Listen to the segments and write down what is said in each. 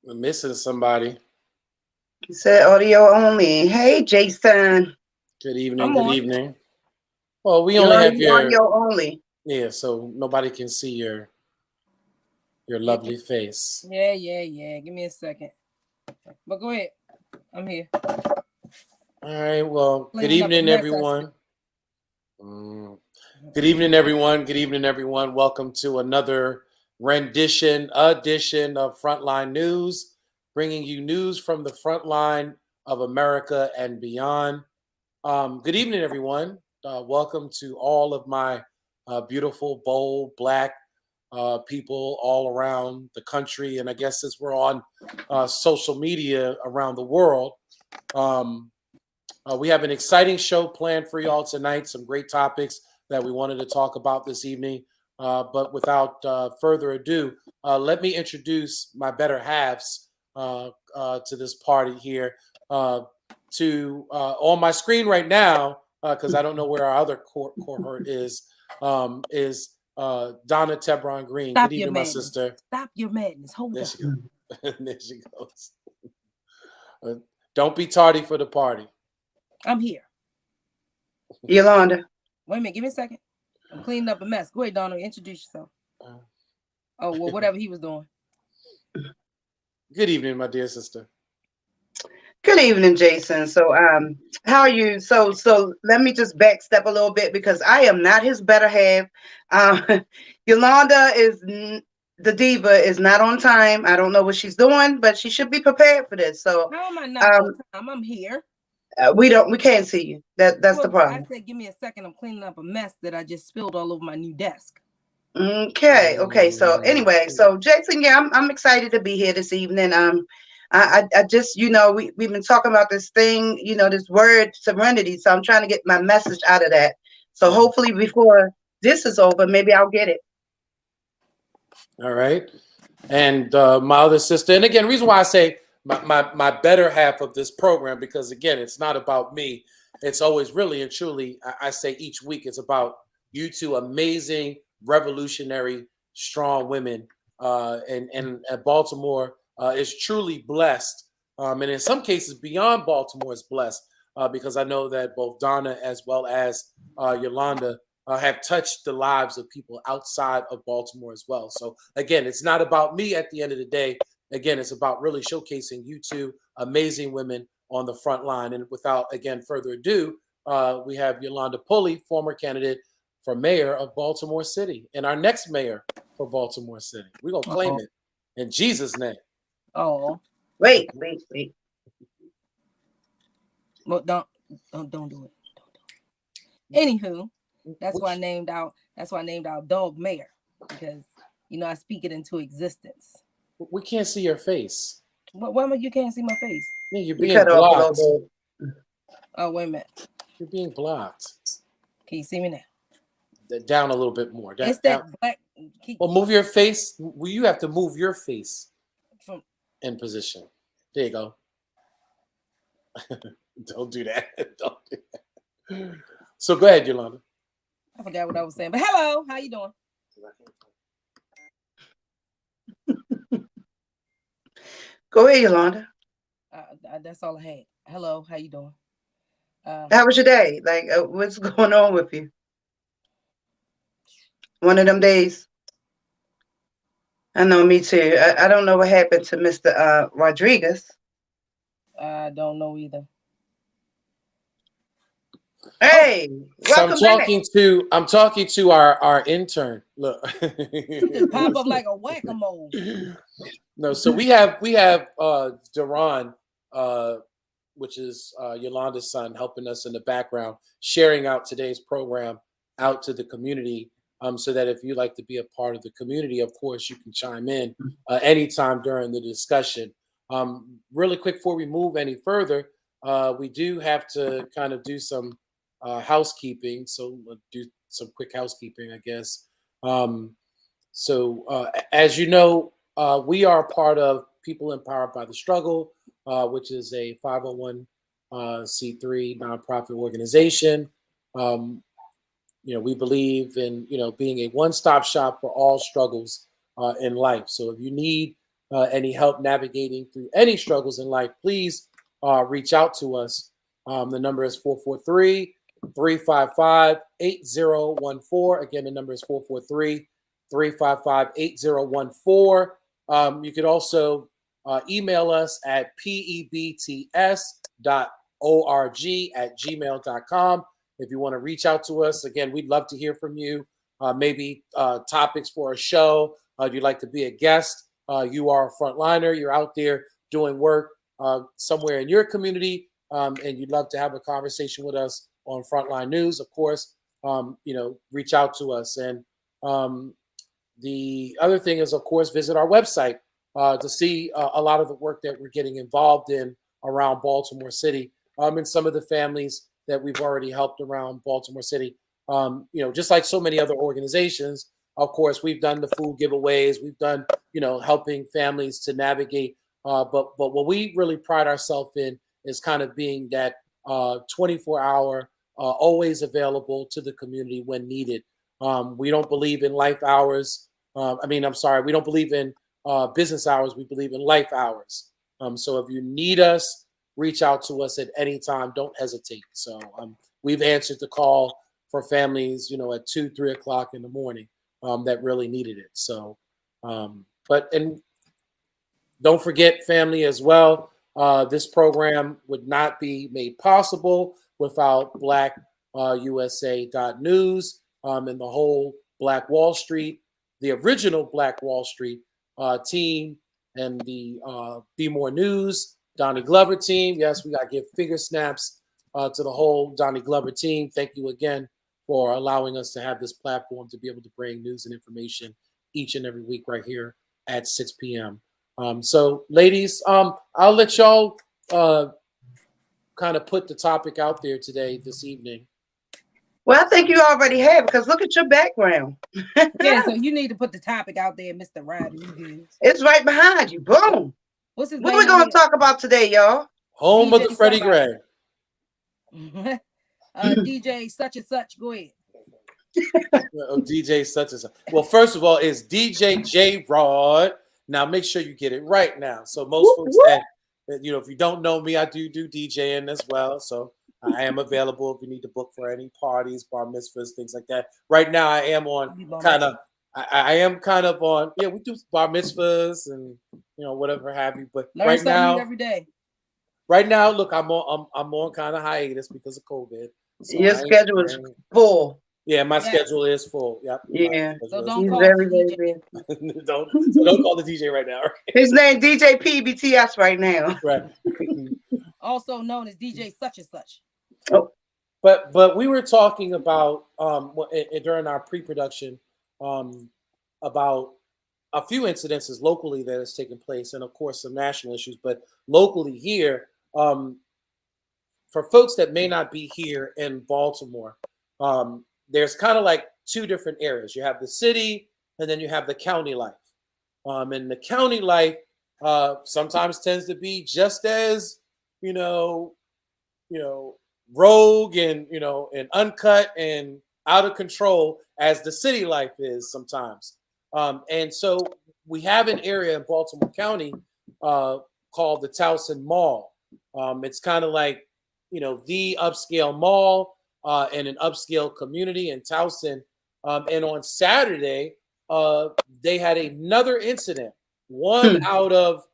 We're missing somebody. He said audio only. Hey, Jason. Good evening. I'm Good on. evening. Well, we only Yolanda, have you your audio only. so nobody can see your Yeah, lovely face. yeah. Give me a second. But go ahead. I'm here. All right. Well, good Cleaning up a evening, mess. I everyone. Good evening, everyone. Good evening, everyone. Welcome to another edition of Frontline News, bringing you news from the front line of America and beyond. Good evening, everyone. Welcome to all of my beautiful, bold, black people all around the country. And I guess since we're on social media around the world, um, we have an exciting show planned for y'all tonight. Some great topics that we wanted to talk about this evening. But without further ado, let me introduce my better halves to this party here. On my screen right now, because I don't know where our other cohort is Donna Tebron Green. Stop Good your evening, my madness. sister. Stop your madness. Hold There on. she goes. There she goes. Don't be tardy for the party. I'm here. Yolanda. Wait a minute. Give me a second. I'm cleaning up a mess. Go ahead, Donald. Introduce yourself. Oh, well, whatever he was doing. Good evening, my dear sister. Good evening, Jason. So, how are you? So let me just backstep a little bit because I am not his better half. Yolanda the diva is not on time. I don't know what she's doing, but she should be prepared for this. So, How am I not on time? I'm here. we can't see you. That's the problem. I said, give me a second. I'm cleaning up a mess that I just spilled all over my new desk. Okay. So anyway, so Jason, yeah, I'm excited to be here this evening. I just, we've been talking about this thing, this word serenity. So I'm trying to get my message out of that. So hopefully before this is over, maybe I'll get it. All right. And my other sister, and again, reason why I say my better half of this program, because again, it's not about me. It's always really and truly, I say each week, it's about you two amazing, revolutionary, strong women. And Baltimore is truly blessed. And in some cases, beyond Baltimore is blessed because I know that both Donna as well as Yolanda have touched the lives of people outside of Baltimore as well. So again, it's not about me at the end of the day. Again, it's about really showcasing you two amazing women on the front line. And without, again, further ado, we have Yolanda Pulley, former candidate for mayor of Baltimore City, and our next mayor for Baltimore City. We're going to claim it in Jesus' name. Oh. Wait. Well, don't do it. Anywho, that's why I named our dog Mayor, because I speak it into existence. We can't see your face. Why you can't see my face? Yeah, you're being blocked. Oh, wait a minute. You're being blocked. Can you see me now? Down a little bit more. It's that black. Well, move your face. Well, you have to move your face in position. There you go. Don't do that. Don't do that. So go ahead, Yolanda. I forgot what I was saying, but hello, how you doing? Go ahead, Yolanda. That's all I had. Hello, how you doing? How was your day? Like, what's going on with you? One of them days. I know, me too. I don't know what happened to Mr. Rodriguez. I don't know either. Hey, so I'm talking to our intern. Look, just pop up like a whack-a-mole. No, so we have Duran, which is Yolanda's son, helping us in the background, sharing out today's program out to the community. So that if you'd like to be a part of the community, of course, you can chime in anytime during the discussion. Really quick, before we move any further, we do have to kind of do some housekeeping. So we'll do some quick housekeeping, I guess. As you know, we are part of People Empowered by the Struggle, which is a 501c3 nonprofit organization. We believe in being a one-stop shop for all struggles in life. So if you need any help navigating through any struggles in life, please reach out to us. The number is 443-355-8014. Again, the number is 443-355-8014. You could also email us at pebts.org@gmail.com. If you want to reach out to us, again, we'd love to hear from you. Maybe topics for a show. You'd like to be a guest. You are a frontliner. You're out there doing work somewhere in your community, and you'd love to have a conversation with us on Frontline News. Of course, reach out to us. And the other thing is, of course, visit our website to see a lot of the work that we're getting involved in around Baltimore City, and some of the families that we've already helped around Baltimore City. Just like so many other organizations, of course, we've done the food giveaways, we've done, helping families to navigate. But what we really pride ourselves in is kind of being that 24-hour, always available to the community when needed. We don't believe in life hours. We don't believe in business hours. We believe in life hours. So if you need us, reach out to us at any time. Don't hesitate. So we've answered the call for families, at 2, 3 o'clock in the morning that really needed it. So, and don't forget, family, as well. This program would not be made possible without BlackUSA.News and the whole Black Wall Street, the original Black Wall Street team, and the Be More News, Donnie Glover team. Yes, we got to give finger snaps to the whole Donnie Glover team. Thank you again for allowing us to have this platform to be able to bring news and information each and every week right here at 6 p.m. So, ladies, I'll let y'all kind of put the topic out there this evening. Well, I think you already have, because look at your background. Yeah, so you need to put the topic out there, Mr. Rodriguez. It's right behind you. Boom. What's his What name? are we going to talk about today, y'all? Home of DJ the Freddie Gray. DJ such and such. Go ahead. DJ such and such. Well, first of all, it's DJ J Rod. Now make sure you get it right now. So most folks that if you don't know me, I do DJing as well. So I am available if you need to book for any parties, bar mitzvahs, things like that. Right now, I am on kind of. I am kind of on. Yeah, we do bar mitzvahs and whatever have you. But learn right now, every day. Right now, look, I'm on kind of hiatus because of COVID. So your schedule is full. Yeah, my schedule is full. Yep. Yeah. So don't call the DJ. don't call the DJ right now. Right? His name DJ PBTS right now. Right. Also known as DJ such and such. Oh. But we were talking about during our pre-production about a few incidences locally that has taken place, and of course some national issues. But locally here, for folks that may not be here in Baltimore, there's kind of like two different areas. You have the city, and then you have the county life. And the county life sometimes tends to be just as rogue and and uncut and out of control as the city life is sometimes. And so we have an area in Baltimore County called the Towson Mall. It's kind of like the upscale mall in an upscale community in Towson. And on Saturday, they had another incident, one out of,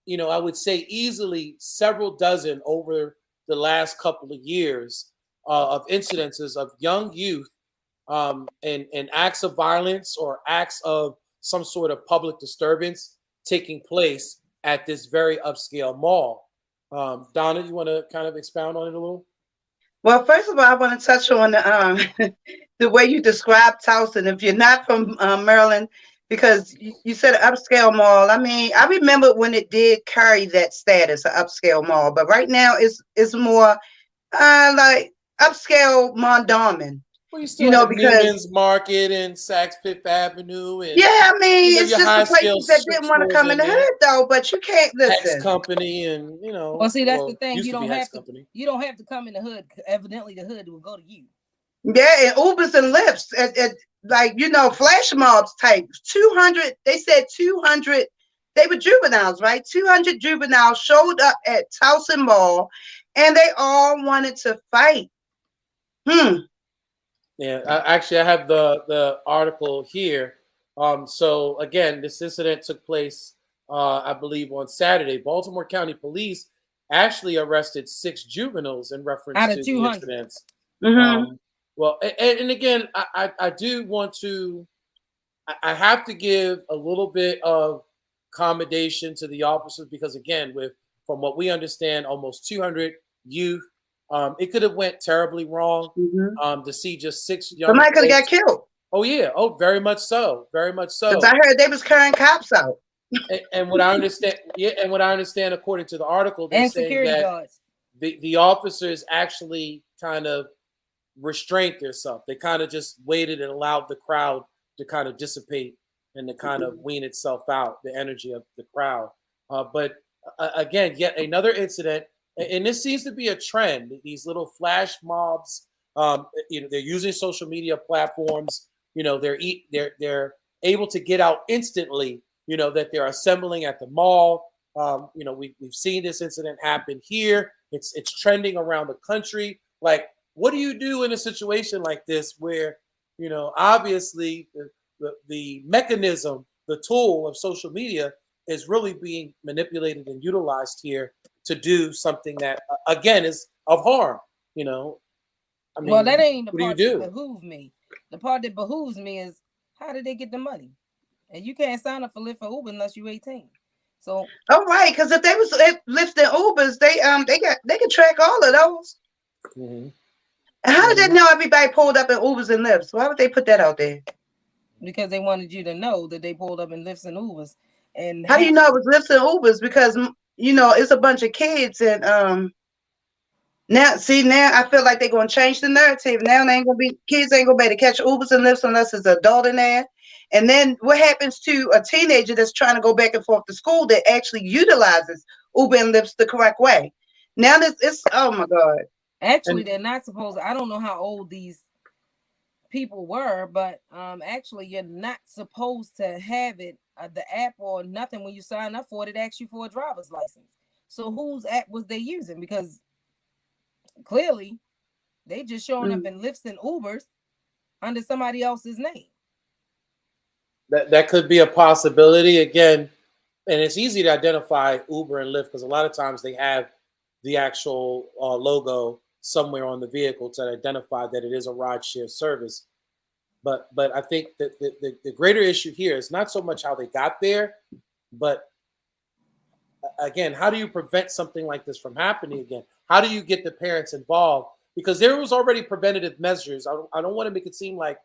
I would say easily several dozen over the last couple of years of incidences of young youth and acts of violence or acts of some sort of public disturbance taking place at this very upscale mall. Donna, you want to kind of expound on it a little? Well, first of all, I want to touch on the way you describe Towson. If you're not from Maryland, because you said upscale mall. I mean, I remember when it did carry that status, an upscale mall, but right now it's more like upscale Mondawmin. Well, you still have because Neiman's Market and Saks Fifth Avenue, and I mean, it's just the places that didn't want to come in the hood, though. But you can't listen. X Company, and Well, see, that's the thing. You don't have to. You don't have to come in the hood. Evidently, the hood will go to you. Yeah, and Ubers and Lyfts, like flash mobs type. 200. They said 200 They were juveniles, right? 200 juveniles showed up at Towson Mall, and they all wanted to fight. Yeah, I have the article here. So again, this incident took place, I believe, on Saturday. Baltimore County Police actually arrested 6 juveniles in reference Out of to the 200. incidents. Mm-hmm. Well, and again, I do want to, I have to give a little bit of commendation to the officers because again, with from what we understand, almost 200 youth, it could have went terribly wrong. Mm-hmm. To see just 6 young Somebody could have got folks. killed. Oh yeah, oh very much so, very much Because so. I heard they was carrying cops out. And what I understand, yeah, and what I understand, according to the article, they're And saying security that guards. the officers actually kind of restrained themselves. They kind of just waited and allowed the crowd to kind of dissipate and to kind of wean itself out, the energy of the crowd. But again, yet another incident, and this seems to be a trend. These little flash mobs, they're using social media platforms. They're able to get out instantly. That they're assembling at the mall. We've seen this incident happen here. It's trending around the country. Like, what do you do in a situation like this where, obviously the mechanism, the tool of social media is really being manipulated and utilized here to do something that, again, is of harm, I mean, Well, that ain't the what do you part that do? behooves me. The part that behooves me is how did they get the money? And you can't sign up for Lyft or Uber unless you're 18. So, Oh right, because if they was lifting Ubers, they could track all of those. Mm-hmm. And how did they know everybody pulled up in Ubers and Lyfts? Why would they put that out there? because they wanted you to know that they pulled up in Lyfts and Ubers. And How do you know it was Lyfts and Ubers? Because it's a bunch of kids and now I feel like they're gonna change the narrative. Now kids ain't gonna be able to catch Ubers and Lyfts unless it's an adult in there. And then what happens to a teenager that's trying to go back and forth to school that actually utilizes Uber and Lyfts the correct way? Now it's oh my God. actually they're not supposed to, I don't know how old these people were, but actually you're not supposed to have it, the app or nothing when you sign up for it. It asks you for a driver's license. So whose app was they using? Because clearly they just showing up in Lyfts and Ubers under somebody else's name. That could be a possibility again, and it's easy to identify Uber and Lyft because a lot of times they have the actual logo somewhere on the vehicle to identify that it is a rideshare service. But I think that the greater issue here is not so much how they got there, but again, how do you prevent something like this from happening again? How do you get the parents involved? Because there was already preventative measures. I don't want to make it seem like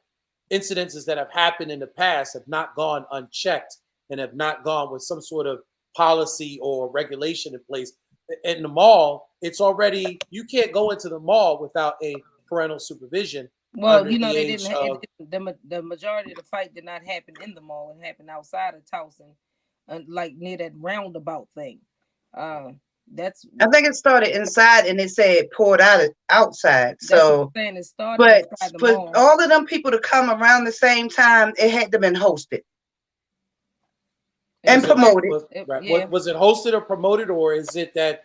incidences that have happened in the past have not gone unchecked and have not gone with some sort of policy or regulation in place. In the mall, it's already, you can't go into the mall without a parental supervision. Well, they didn't have the majority of the fight did not happen in the mall. It happened outside of Towson, like near that roundabout thing. I think it started inside and they said it poured out outside. So saying, it started inside the mall. All of them people to come around the same time, it had to been hosted and promoted. Was it hosted or promoted, or is it that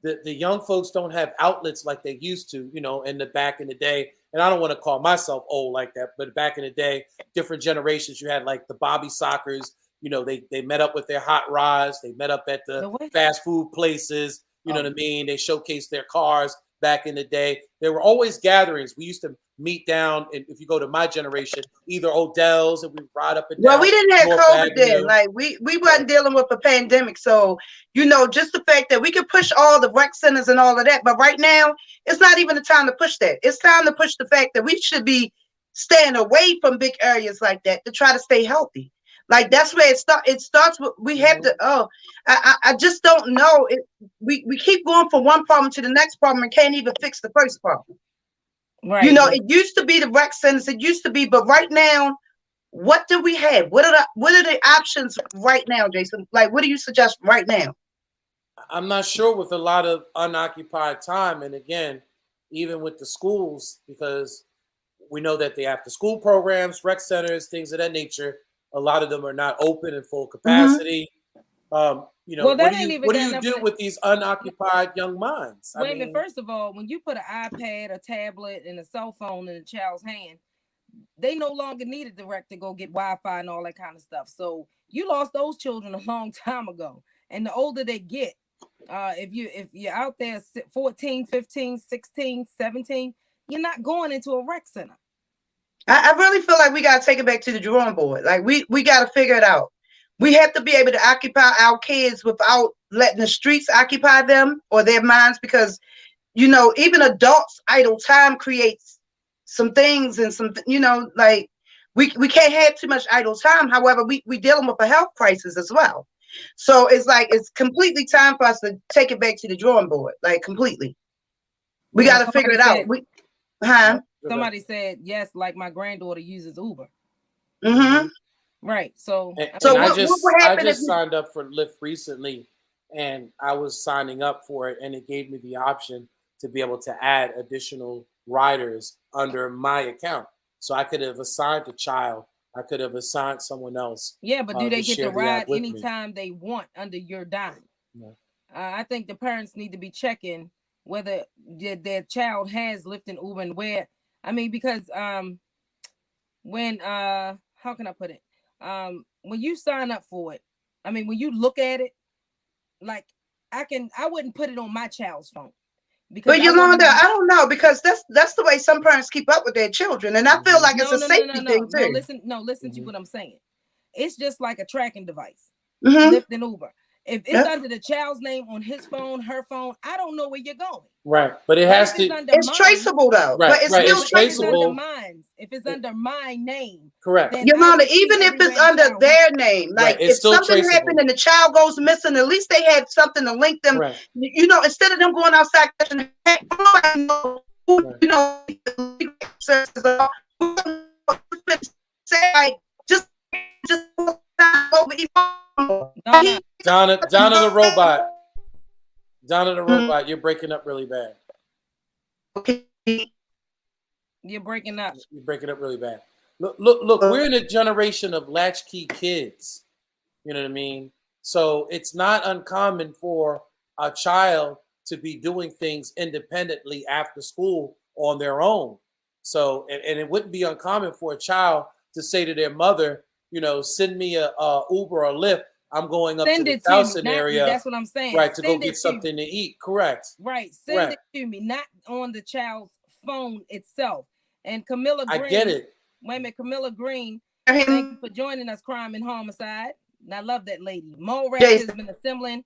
the young folks don't have outlets like they used to, in the back in the day? And I don't want to call myself old like that, but back in the day, different generations, you had like the Bobby Sockers, they met up with their hot rods. They met up at the fast food places. You know what I mean? They showcased their cars back in the day. There were always gatherings. We used to meet down, and if you go to my generation, either Odell's and we ride up and down. Well, we didn't have COVID then. Like we wasn't dealing with a pandemic. So, just the fact that we could push all the rec centers and all of that. But right now, it's not even the time to push that. It's time to push the fact that we should be staying away from big areas like that to try to stay healthy. Like that's where it starts. It starts with we have to. I just don't know. We keep going from one problem to the next problem and can't even fix the first problem. Right. It used to be the rec centers. It used to be, but right now, what do we have? What are the options right now, Jason? Like, what do you suggest right now? I'm not sure with a lot of unoccupied time, and again, even with the schools, because we know that they have the school programs, rec centers, things of that nature. A lot of them are not open in full capacity. You know, Well, that ain't even what do got you nothing do to- with these unoccupied young minds? I Wait a minute. mean, First of all, when you put an iPad, a tablet, and a cell phone in a child's hand, they no longer need a direct to go get Wi-Fi and all that kind of stuff. So you lost those children a long time ago. And the older they get, if you're out there 14, 15, 16, 17, you're not going into a rec center. I really feel like we got to take it back to the drawing board. Like we got to figure it out. We have to be able to occupy our kids without letting the streets occupy them or their minds, because, you know, even adults' idle time creates some things and some, you know, like we can't have too much idle time. However, we dealing with a health crisis as well. So it's like it's completely time for us to take it back to the drawing board, like completely. We Well, got to figure it out. Somebody said yes, like my granddaughter uses Uber. Mm-hmm. Right. So, So I what happened if just signed up for Lyft recently, and I was signing up for it, and it gave me the option to be able to add additional riders under my account. So I could have assigned a child, I could have assigned someone else. Yeah, but do they get to share the ride app with anytime they want under your dime? No. I think the parents need to be checking whether their child has Lyft and Uber, and where. I mean, because when how can I put it? When you sign up for it, I mean, when you look at it, like I wouldn't put it on my child's phone. Because But Yolanda, I don't know, because that's the way some parents keep up with their children, and I feel like it's a safety thing too. Listen to what I'm saying. It's just like a tracking device, Mm-hmm. Lyft and Uber. If it's under the child's name on his phone, her phone, I don't know where you're going. Right, but it has to. It's traceable though. Right, but it's right. still It's traceable. If it's under my name, correct. Yolanda, even if it's under their name, like if something happened and the child goes missing, at least they had something to link them. Right. You know, instead of them going outside catching, you know, say like just Donna the robot. Donna the robot, you're breaking up really bad. Okay. You're breaking up. You're breaking up really bad. Look, we're in a generation of latchkey kids. You know what I mean? So it's not uncommon for a child to be doing things independently after school on their own. So, and it wouldn't be uncommon for a child to say to their mother, you know, send me a Uber or Lyft. I'm going up to the Towson area. That's what I'm saying. Right, to go get something to eat. Correct. Right. Send it to me, not on the child's phone itself. And Camilla Green. I get it. Wait a minute, Camilla Green. Thank you for joining us, Crime and Homicide. And I love that lady. Mole rats has been assembling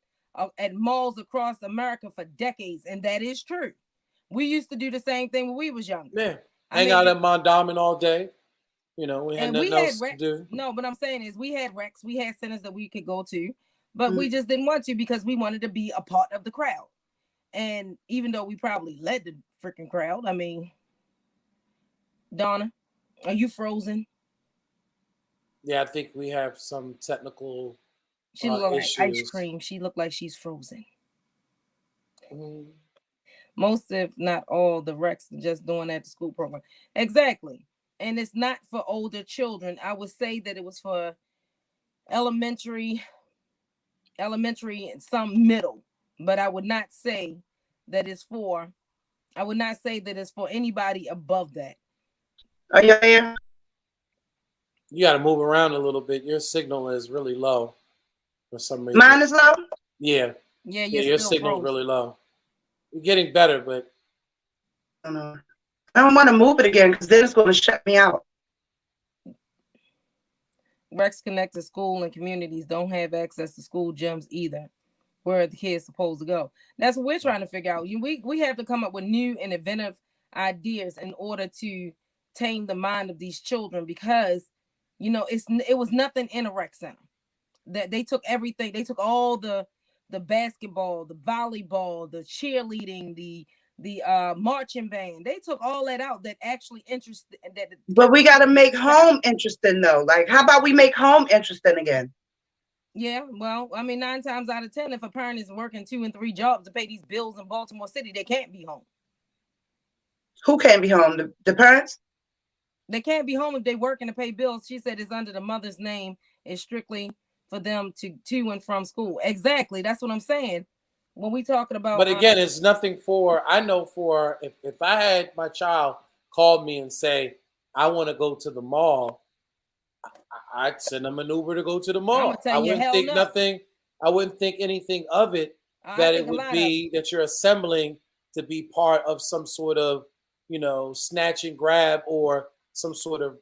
at malls across America for decades, and that is true. We used to do the same thing when we was younger. Yeah. Hang out at Mondawmin all day. You know, we had nothing else to do. No, but I'm saying is we had recs, we had centers that we could go to, but we just didn't want to because we wanted to be a part of the crowd. And even though we probably led the freaking crowd, I mean, Donna, are you frozen? Yeah, I think we have some technical She looked issues. like ice cream. She looked like she's frozen. Most, if not all, the recs are just doing that to school program. Exactly. And it's not for older children. I would say that it was for elementary, and some middle. But I would not say that it's for anybody above that. Are you there? You got to move around a little bit. Your signal is really low for some reason. Mine is low? Yeah. Yeah, your signal's really low. You're getting better, but I don't know. I don't want to move it again because then it's going to shut me out. Recs connected school and communities don't have access to school gyms either, where the kids supposed to go. That's what we're trying to figure out. We have to come up with new and inventive ideas in order to tame the mind of these children, because you know it was nothing in a rec center. That they took everything. They took all the basketball, the volleyball, the cheerleading, the marching band. They took all that out that actually interested. But we got to make home interesting though. Like, how about we make home interesting again? Yeah, well, I mean, 9 times out of 10, if a parent is working 2 and 3 jobs to pay these bills in Baltimore City, they can't be home. Who can't be home? The parents? They can't be home if they working to pay bills. She said it's under the mother's name. It's strictly for them to and from school. Exactly. That's what I'm saying. When we talking about, But again, it's nothing for, I know for, if I had my child call me and say, I want to go to the mall, I'd send them an Uber to go to the I'm mall. gonna tell I you, wouldn't hell think no. nothing, I wouldn't think anything of it, I that it think a would lot of be that you're assembling to be part of some sort of, snatch and grab or some sort of,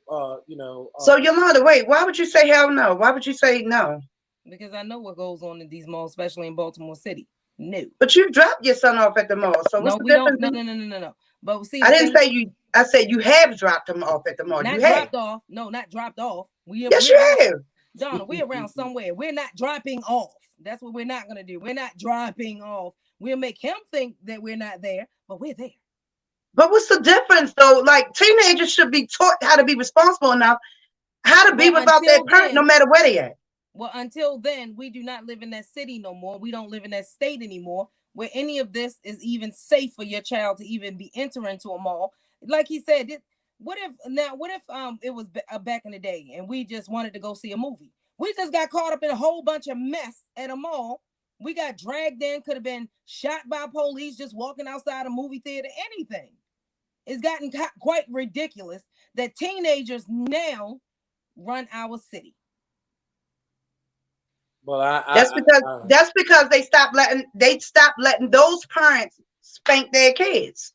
So Yolanda, wait, why would you say hell no? Why would you say no? because I know what goes on in these malls, especially in Baltimore City. No. But you dropped your son off at the mall. So what's No, the we don't. difference? No. But see, I the didn't thing, say you. I said you have dropped him off at the mall. not You have. dropped off. No, not dropped off. Yes, you have. Donna, we're around somewhere. We're not dropping off. That's what we're not gonna do. We're not dropping off. We'll make him think that we're not there, but we're there. But what's the difference though? Like teenagers should be taught how to be responsible enough, how to be Well, without their parent, no matter where they at. Well, until then, we do not live in that city no more. We don't live in that state anymore where any of this is even safe for your child to even be entering to a mall. Like he said, what if it was back in the day and we just wanted to go see a movie? We just got caught up in a whole bunch of mess at a mall. We got dragged in, could have been shot by police just walking outside a movie theater, anything. It's gotten quite ridiculous that teenagers now run our city. Well, that's because they stopped letting those parents spank their kids.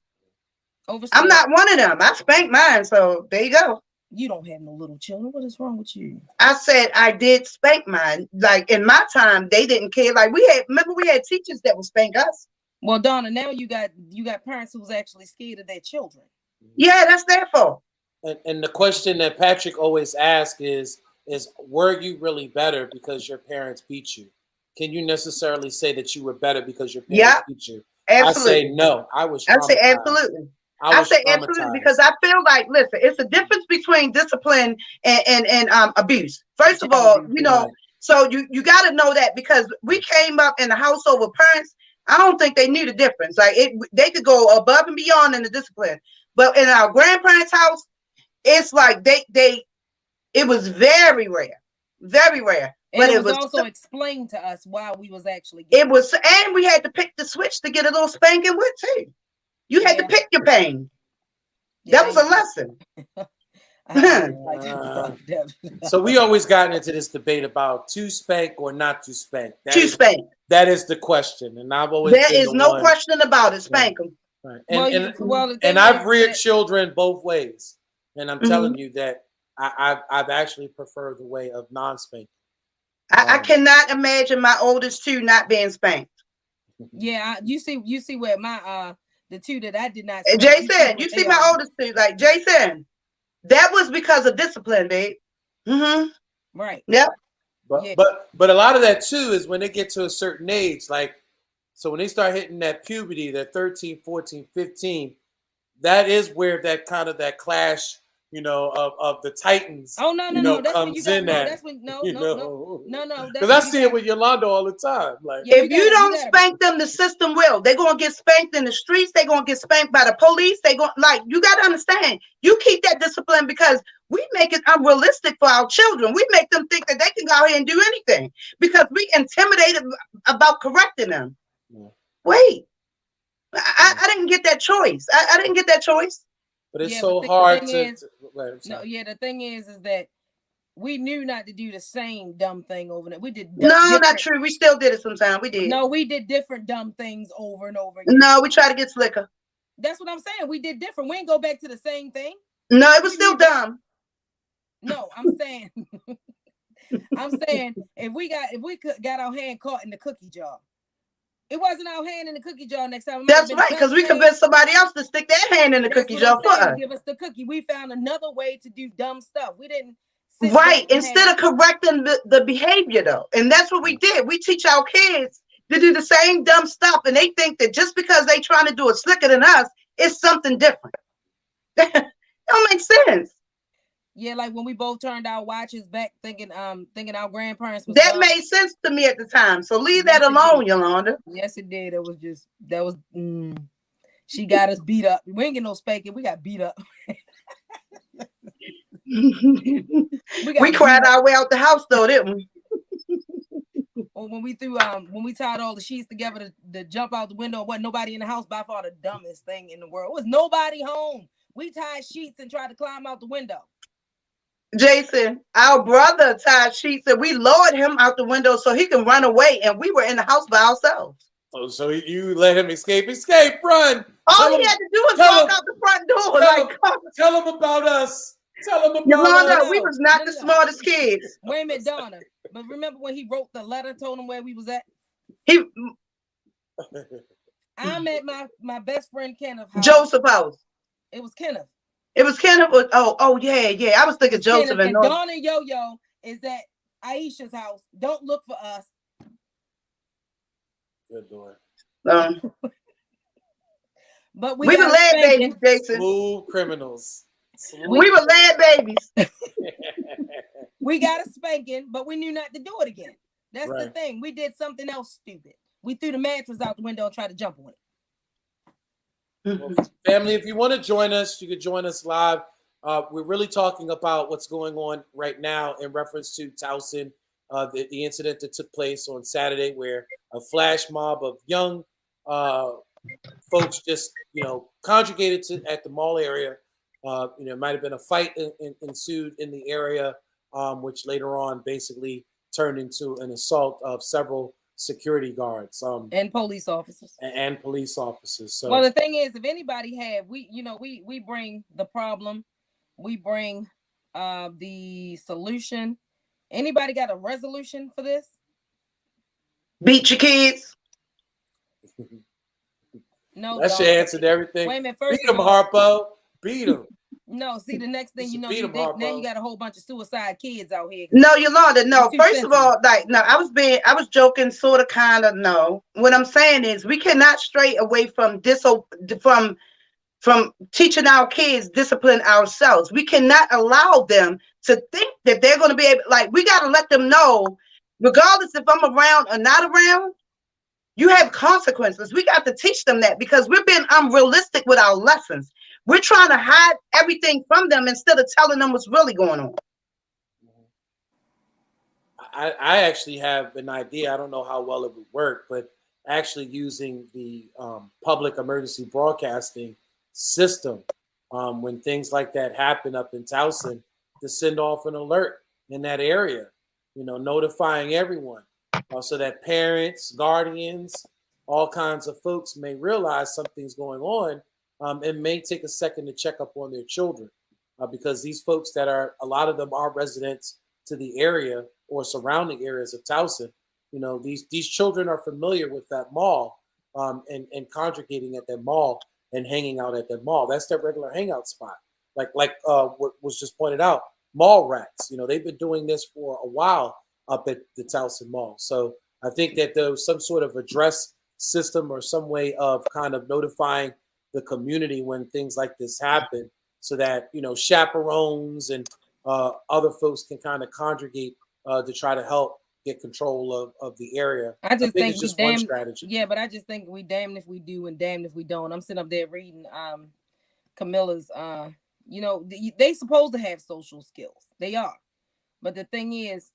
I'm not one of them. I spank mine, so there you go. You don't have no little children. What is wrong with you? I said I did spank mine. Like in my time, they didn't care. Like remember we had teachers that would spank us. Well, Donna, now you got parents who's actually scared of their children. Yeah, that's their fault. And the question that Patrick always asks is were you really better because your parents beat you? Can you necessarily say that you were better because your parents beat you? Absolutely. I say no. I say absolutely. I say absolutely because I feel like, listen, it's a difference between discipline and abuse. First of all, so you got to know that because we came up in a household with parents. I don't think they knew the difference. Like they could go above and beyond in the discipline, but in our grandparents' house, it's like it was very rare, very rare. And but it was also explained to us why we was actually and we had to pick the switch to get a little spanking with too. You had to pick your pain. That was a lesson. So we always gotten into this debate about to spank or not to spank. Spank. That is the question, and I've always there is no question about it. Spank them. Right. And I've reared children both ways, and I'm telling you that I've actually preferred the way of non-spanking. I cannot imagine my oldest two not being spanked. Yeah, you see where my the two that I did not. Jason, you see my oldest two, like Jason. That was because of discipline, babe. Mm-hmm. Right. Yep. But a lot of that too is when they get to a certain age, like so when they start hitting that puberty, that 13, 14, 15, that is where that kind of that clash, of the Titans. Oh no, that's comes when you got, in no, at. That's when no. Because I see it with Yolanda all the time. Like if you don't spank them, the system will. They're gonna get spanked in the streets. They're gonna get spanked by the police. You gotta understand. You keep that discipline because we make it unrealistic for our children. We make them think that they can go out here and do anything because we intimidated about correcting them. Yeah. Wait, I didn't get that choice. I didn't get that choice. But it's so hard to. The thing is that we knew not to do the same dumb thing over and over. We did. Not true. We still did it sometimes. We did. No, we did different dumb things over and over again. No, we try to get slicker. That's what I'm saying. We did different. We ain't go back to the same thing. No, it was still dumb. No, I'm saying. if we got our hand caught in the cookie jar. It wasn't our hand in the cookie jar next time. That's right, because we convinced somebody else to stick their hand in the cookie jar for us. Give us the cookie. We found another way to do dumb stuff. We didn't. Right, instead of correcting the behavior, though. And that's what we did. We teach our kids to do the same dumb stuff, and they think that just because they trying to do it slicker than us, it's something different. That don't make sense. Yeah, like when we both turned our watches back, thinking our grandparents was that dumb. Made sense to me at the time. So leave that alone, Yolanda. Yes, it did. She got us beat up. We ain't get no spanking. We got beat up. we cried our way out the house, though, didn't we? Or when we tied all the sheets together to jump out the window, wasn't nobody in the house. By far the dumbest thing in the world. It was nobody home. We tied sheets and tried to climb out the window. Jason, our brother tied sheets and we lowered him out the window so he can run away, and we were in the house by ourselves. Oh, so you let him escape? Escape, run! All he had to do was walk out the front door. Tell him about us. Tell him about Yolanda, us. we was not the smartest kids. Wait a minute, Donna. But remember when he wrote the letter, told him where we was at? I'm at my best friend Kenneth house. Joseph house. It was Kenneth. It was Kenneth. Oh yeah. I was thinking Joseph and Donna and Yo-Yo is at Aisha's house. Don't look for us. Good Lord. But we were lad babies, Jason. Smooth criminals. We were lad babies. We got a spanking, but we knew not to do it again. That's right. The thing. We did something else stupid. We threw the mattress out the window and tried to jump on it. Well, family, if you want to join us, you can join us live. We're really talking about what's going on right now in reference to Towson, the incident that took place on Saturday, where a flash mob of young folks just, congregated at the mall area. It might have been a fight ensued in the area, which later on basically turned into an assault of several security guards and police officers. And police officers. So, well, the thing is, if anybody we bring the problem, we bring the solution. Anybody got a resolution for this? Beat your kids. No, that's your answer to everything. Wait a minute, first beat them, Harpo. Beat them. No, see, the next thing you got a whole bunch of suicide kids out here. No, Yolanda, no. First of all, I was joking, sort of, kind of. No, what I'm saying is we cannot stray away from from teaching our kids discipline ourselves. We cannot allow them to think that they're going to be able. We got to let them know, regardless if I'm around or not around, you have consequences. We got to teach them that because we're being unrealistic with our lessons. We're trying to hide everything from them instead of telling them what's really going on. I actually have an idea. I don't know how well it would work, but actually using the public emergency broadcasting system when things like that happen up in Towson to send off an alert in that area, notifying everyone so that parents, guardians, all kinds of folks may realize something's going on. It may take a second to check up on their children because these folks a lot of them are residents to the area or surrounding areas of Towson. These children are familiar with that mall and congregating at that mall and hanging out at that mall. That's their regular hangout spot. Like what was just pointed out, mall rats. They've been doing this for a while up at the Towson Mall. So I think that there's some sort of address system or some way of kind of notifying the community when things like this happen so that, chaperones and other folks can kind of congregate to try to help get control of the area. I think it's just one strategy. Yeah, but I just think we damned if we do and damned if we don't. I'm sitting up there reading Camilla's, they supposed to have social skills. They are. But the thing is,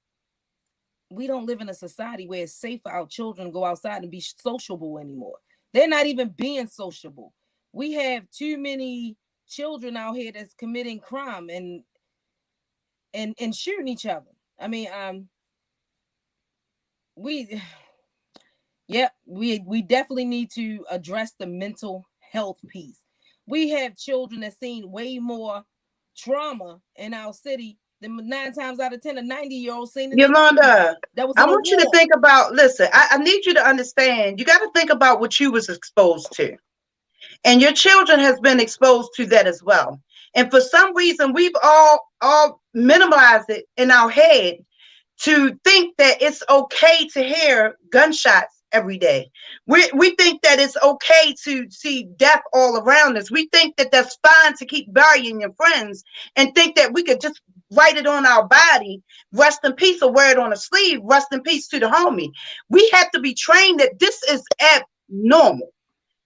we don't live in a society where it's safe for our children to go outside and be sociable anymore. They're not even being sociable. We have too many children out here that's committing crime and shooting each other. I mean, we definitely need to address the mental health piece. We have children that seen way more trauma in our city than 9 times out of 10 a 90-year-old seen it. Yolanda, I want you to think about, listen, I need you to understand, you got to think about what you was exposed to. And your children has been exposed to that as well. And for some reason, we've all minimalized it in our head to think that it's okay to hear gunshots every day. We think that it's okay to see death all around us. We think that that's fine to keep burying your friends and think that we could just write it on our body, rest in peace, or wear it on a sleeve, rest in peace to the homie. We have to be trained that this is abnormal.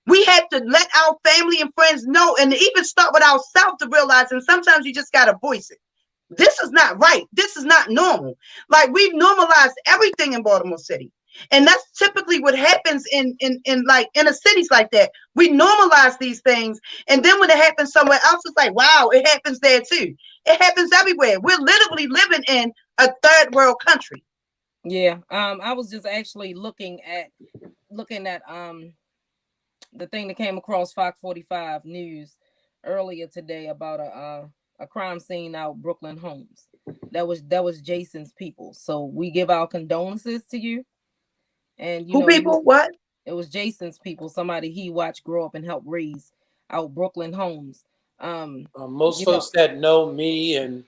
We have to let our family and friends know, and even start with ourselves to realize, and sometimes you just got to voice it. This is not right. This is not normal. Like, we've normalized everything in Baltimore City. And that's typically what happens in like inner cities like that. We normalize these things, and then when it happens somewhere else, it's like, wow, it happens there too. It happens everywhere. We're literally living in a third world country. Yeah. I was just actually looking at the thing that came across Fox 45 News earlier today about a crime scene out Brooklyn Homes. That was Jason's people. So we give our condolences to you. And Who people? What? It was Jason's people, somebody he watched grow up and help raise out Brooklyn Homes. Most folks that know me and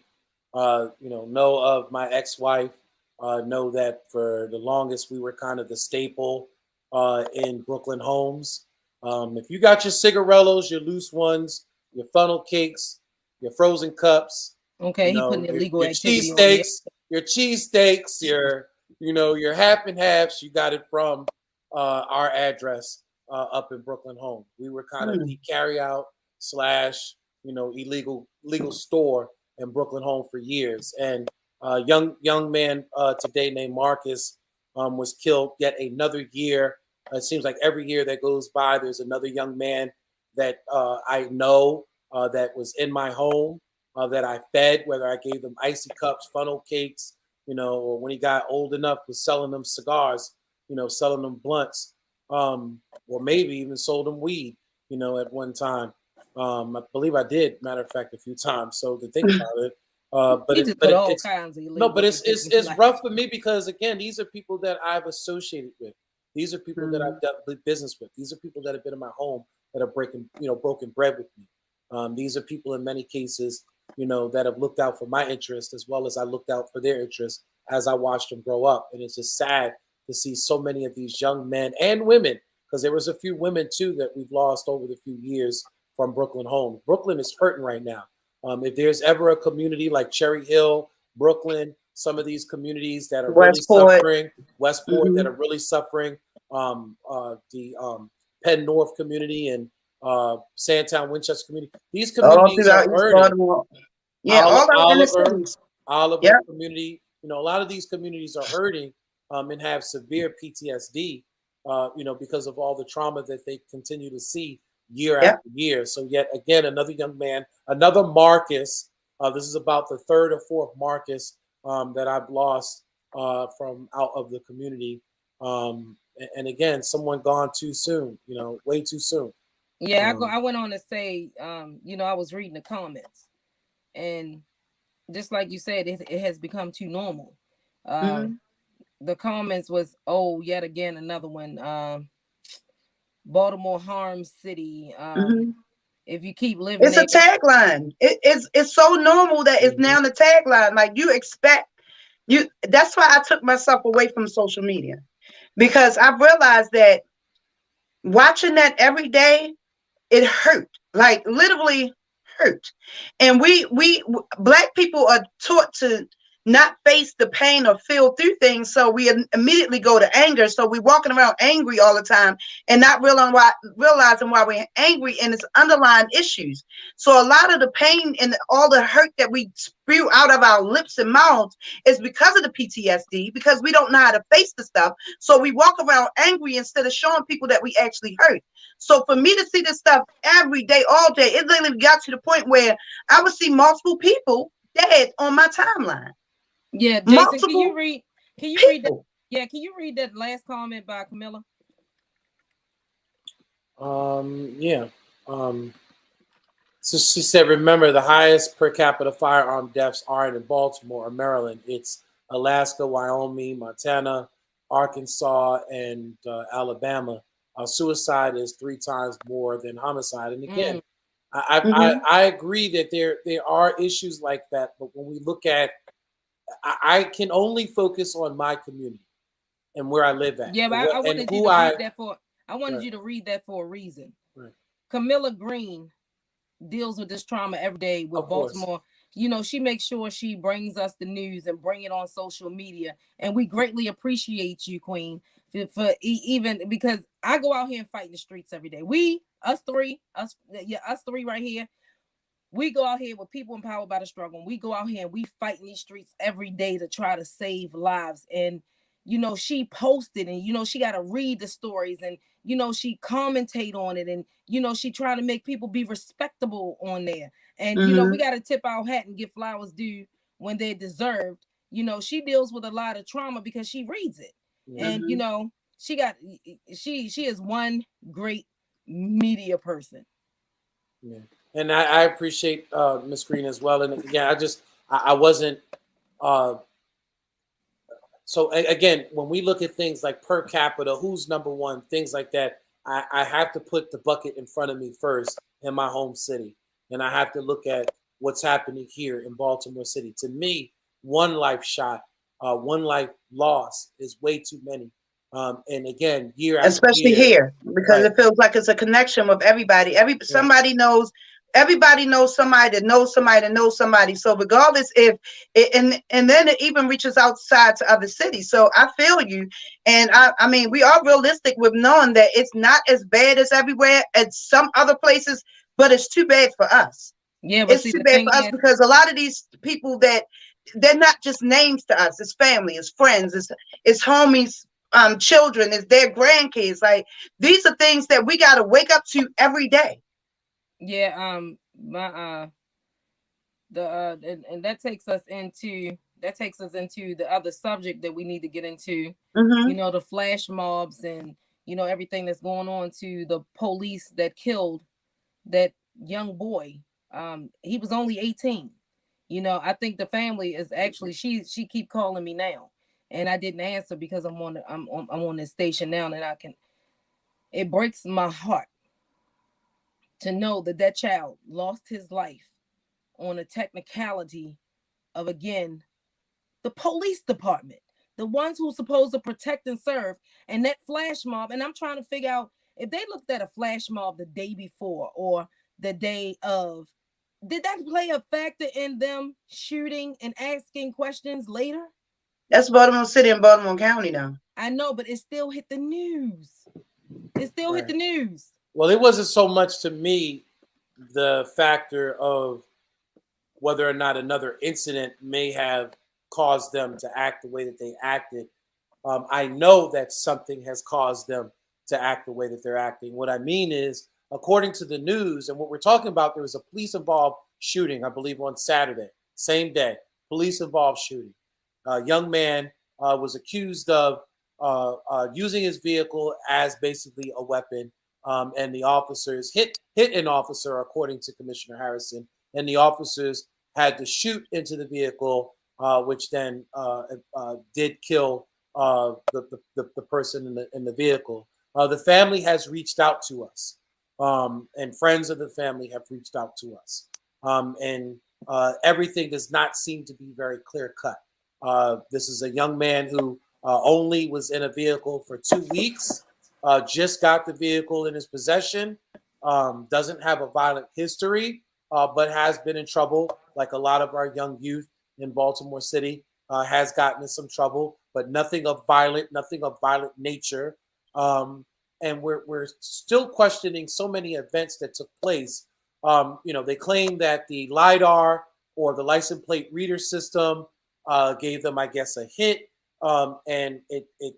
know of my ex-wife know that for the longest we were kind of the staple in Brooklyn Homes. If you got your cigarellos, your loose ones, your funnel cakes, your frozen cups, okay, he putting illegal your activity cheesesteaks, your cheesesteaks, your half and halves, you got it from our address up in Brooklyn Home. We were kind of the carry out / illegal store in Brooklyn Home for years. And young man today named Marcus was killed yet another year. It seems like every year that goes by, there's another young man that I know that was in my home that I fed, whether I gave them icy cups, funnel cakes, or when he got old enough, was selling them cigars, selling them blunts, or maybe even sold them weed, at one time. I believe I did, matter of fact, a few times. So to think about it, it's rough for me because again, these are people that I've associated with. These are people that I've done business with. These are people that have been in my home that are broken bread with me. These are people in many cases, that have looked out for my interest as well as I looked out for their interest as I watched them grow up. And it's just sad to see so many of these young men and women, because there was a few women too that we've lost over the few years from Brooklyn Home. Brooklyn is hurting right now. If there's ever a community like Cherry Hill, Brooklyn, some of these communities that are really suffering, Westport that are really suffering, the Penn North community and Sandtown, Winchester community. These communities are hurting. Yeah, Oliver community. A lot of these communities are hurting and have severe PTSD, because of all the trauma that they continue to see year after year. So yet again, another young man, another Marcus. This is about the third or fourth Marcus that I've lost from out of the community. And again, someone gone too soon, way too soon. Yeah, I went on to say, I was reading the comments, and just like you said, it has become too normal. The comments was, oh, yet again another one. Baltimore harm city. If you keep living, it's a tagline. It's so normal that it's now the tagline. Like you expect you. That's why I took myself away from social media, because I realized that watching that every day, it hurt, like literally hurt. And we Black people are taught to not face the pain or feel through things, so we immediately go to anger. So we're walking around angry all the time and not realizing why we're angry, and it's underlying issues. So a lot of the pain and all the hurt that we spew out of our lips and mouths is because of the PTSD, because we don't know how to face the stuff. So we walk around angry instead of showing people that we actually hurt. So for me to see this stuff every day, all day, it literally got to the point where I would see multiple people dead on my timeline. Yeah, Jason, can you read that? Yeah, can you read that last comment by Camilla? So she said, remember, the highest per capita firearm deaths aren't in Baltimore or Maryland. It's Alaska, Wyoming, Montana, Arkansas, and Alabama. Suicide is 3 times more than homicide. And again, I agree that there are issues like that. But when we look at, I can only focus on my community and where I live at. Yeah, but I wanted you to read that for. I wanted you to read that for a reason. Right. Camilla Green deals with this trauma every day with Baltimore. She makes sure she brings us the news and bring it on social media, and we greatly appreciate you, Queen, for even because I go out here and fight in the streets every day. Us three right here. We go out here with people empowered by the struggle. We go out here and we fight in these streets every day to try to save lives. And, she posted, and she got to read the stories, and she commentate on it, and she try to make people be respectable on there. And we got to tip our hat and give flowers due when they're deserved. She deals with a lot of trauma because she reads it. And she is one great media person. Yeah. And I appreciate Miss Green as well. And again, I wasn't so again, when we look at things like per capita, who's number one, things like that, I have to put the bucket in front of me first in my home city. And I have to look at what's happening here in Baltimore City. To me, one life shot, one life lost is way too many. And again, year after especially year, here, because it feels like it's a connection with everybody. Somebody knows. Everybody knows somebody that knows somebody that knows somebody. So regardless if it, and then it even reaches outside to other cities. So I feel you. And I mean, we are realistic with knowing that it's not as bad as everywhere at some other places, but it's too bad for us. Yeah, but it's too bad for us because a lot of these people that they're not just names to us. It's family, it's friends, it's homies, children, it's their grandkids. Like, these are things that we got to wake up to every day. Yeah, and that takes us into the other subject that we need to get into. The flash mobs and everything that's going on to the police that killed that young boy. He was only 18. I think the family is actually she keep calling me now, and I didn't answer because I'm on this station now, and it breaks my heart to know that child lost his life on a technicality of, again, the police department, the ones who's supposed to protect and serve, and that flash mob. And I'm trying to figure out if they looked at a flash mob the day before or the day of, did that play a factor in them shooting and asking questions later? That's Baltimore City and Baltimore County now. I know, but it still hit the news. Hit the news. Well, it wasn't so much to me the factor of whether or not another incident may have caused them to act the way that they acted. I know that something has caused them to act the way that they're acting. What I mean is, according to the news and what we're talking about, there was a police-involved shooting, I believe, on Saturday, same day, police-involved shooting. A young man was accused of using his vehicle as basically a weapon, and the officers hit an officer, according to Commissioner Harrison, and the officers had to shoot into the vehicle, which then did kill the person in the vehicle. The family has reached out to us, and friends of the family have reached out to us, and everything does not seem to be very clear cut. This is a young man who only was in a vehicle for 2 weeks, just got the vehicle in his possession, doesn't have a violent history, but has been in trouble, like a lot of our young youth in Baltimore City has gotten in some trouble, but nothing of violent nature. And we're still questioning so many events that took place. They claim that the LiDAR or the license plate reader system gave them, I guess, a hit, and it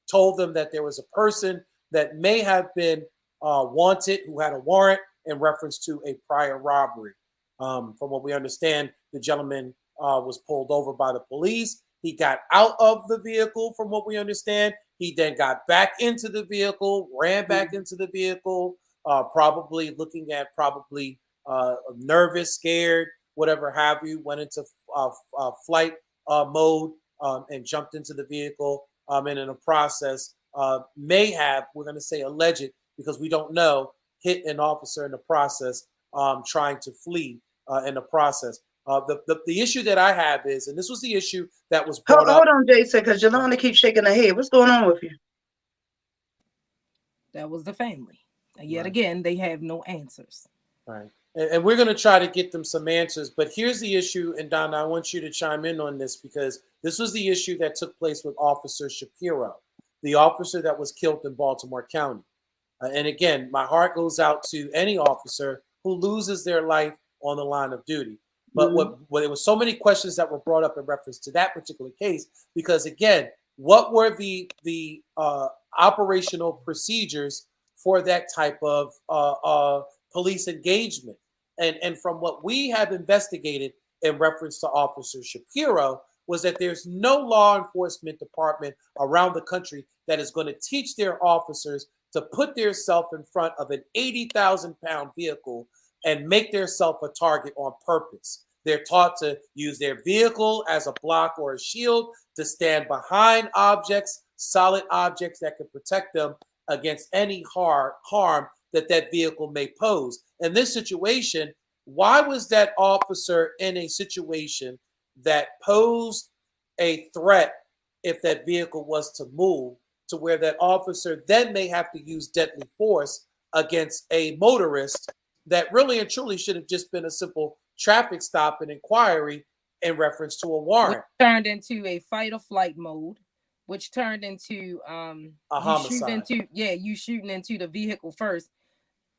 told them that there was a person that may have been wanted, who had a warrant in reference to a prior robbery. From what we understand, the gentleman was pulled over by the police. He got out of the vehicle, from what we understand. He then got back into the vehicle, ran back into the vehicle, probably looking at nervous, scared, whatever have you, went into flight mode, and jumped into the vehicle, and in a process may have, we're going to say alleged, because we don't know, hit an officer in the process, trying to flee in the process. The issue that I have is, and this was the issue that was brought up. Hold on, Jason, because Yolanda keeps shaking her head. What's going on with you? That was the family. Yet again, they have no answers. Right. And we're going to try to get them some answers. But here's the issue, and Donna, I want you to chime in on this, because this was the issue that took place with Officer Shapiro, the officer that was killed in Baltimore County. And again, my heart goes out to any officer who loses their life on the line of duty. But there were so many questions that were brought up in reference to that particular case, because again, what were the operational procedures for that type of police engagement? And from what we have investigated in reference to Officer Shapiro was that there's no law enforcement department around the country that is going to teach their officers to put themselves in front of an 80,000-pound vehicle and make themselves a target on purpose. They're taught to use their vehicle as a block or a shield, to stand behind objects, solid objects that can protect them against any harm that vehicle may pose. In this situation, why was that officer in a situation that posed a threat if that vehicle was to move, to where that officer then may have to use deadly force against a motorist that really and truly should have just been a simple traffic stop and inquiry in reference to a warrant? Which turned into a fight or flight mode, which turned into a homicide. You shooting into the vehicle first.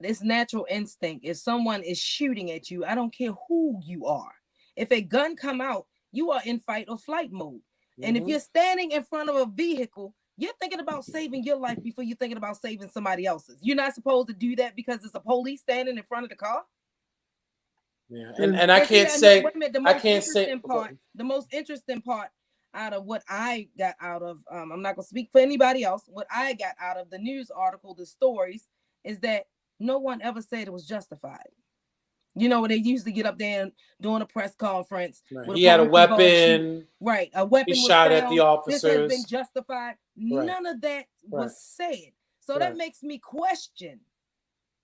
This natural instinct. If someone is shooting at you, I don't care who you are. If a gun come out, you are in fight or flight mode. And if you're standing in front of a vehicle, you're thinking about saving your life before you're thinking about saving somebody else's. You're not supposed to do that because it's a police standing in front of the car. Yeah, and I can't say. The most interesting part out of what I got out of, I'm not gonna speak for anybody else. What I got out of the news article, the stories, is that no one ever said it was justified. You know, when they used to get up there and doing a press conference. Right. He had a weapon. Right. A weapon he was shot found. At the officers. This has been justified. Right. None of that was said. So that makes me question,